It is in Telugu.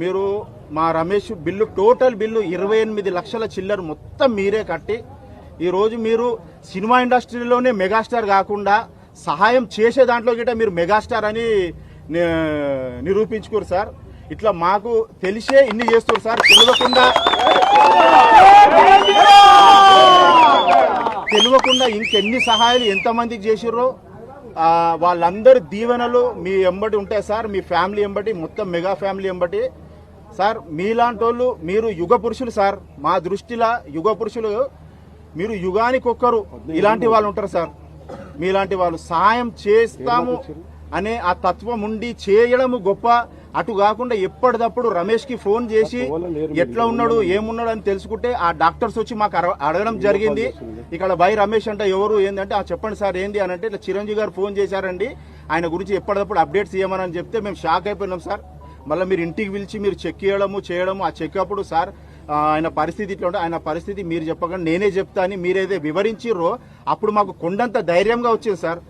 మీరు మా రమేష్ బిల్లు టోటల్ బిల్లు 28 లక్షల చిల్లర మొత్తం మీరే కట్టి ఈరోజు మీరు సినిమా ఇండస్ట్రీలోనే మెగాస్టార్ కాకుండా సహాయం చేసే దాంట్లో గిట్ట మీరు మెగాస్టార్ అని నిరూపించుకోరు సార్. ఇట్లా మాకు తెలిసే ఇన్ని చేస్తారు సార్. తెలియకుండా ఇంకెన్ని సహాయాలు ఎంతమందికి చేసిర్రో వాళ్ళందరి దీవెనలు మీ ఎంబటి ఉంటాయి సార్. మీ ఫ్యామిలీ ఎంబటి, మొత్తం మెగా ఫ్యామిలీ ఎంబటి సార్. మీలాంటి వాళ్ళు మీరు యుగ పురుషులు సార్. మా దృష్టిలో యుగ పురుషులు మీరు యుగానికి ఒక్కరు ఇలాంటి వాళ్ళు ఉంటారు సార్. మీలాంటి వాళ్ళు సహాయం చేస్తాము అనే ఆ తత్వం ఉండి చేయడము గొప్ప. అటు కాకుండా ఎప్పటికప్పుడు రమేష్ కి ఫోన్ చేసి ఎట్లా ఉన్నాడు ఏమున్నాడు అని తెలుసుకుంటే ఆ డాక్టర్స్ వచ్చి మాకు అడగడం జరిగింది. ఇక్కడ బై రమేష్ అంటే ఎవరు ఏంటంటే చెప్పండి సార్ ఏంది అని అంటే ఇట్లా చిరంజీవి గారు ఫోన్ చేశారండి, ఆయన గురించి ఎప్పటికప్పుడు అప్డేట్స్ ఇవ్వమని చెప్తే మేము షాక్ అయిపోయినాం సార్. మళ్ళీ మీరు ఇంటికి పిలిచి మీరు చెక్ చేయడము ఆ చెక్ అప్పుడు సార్ ఆయన పరిస్థితి ఇట్లా ఉంటే ఆయన పరిస్థితి మీరు చెప్పకుండా నేనే చెప్తా అని మీరేదే వివరించిర్రో అప్పుడు మాకు కొండంత ధైర్యంగా వచ్చింది సార్.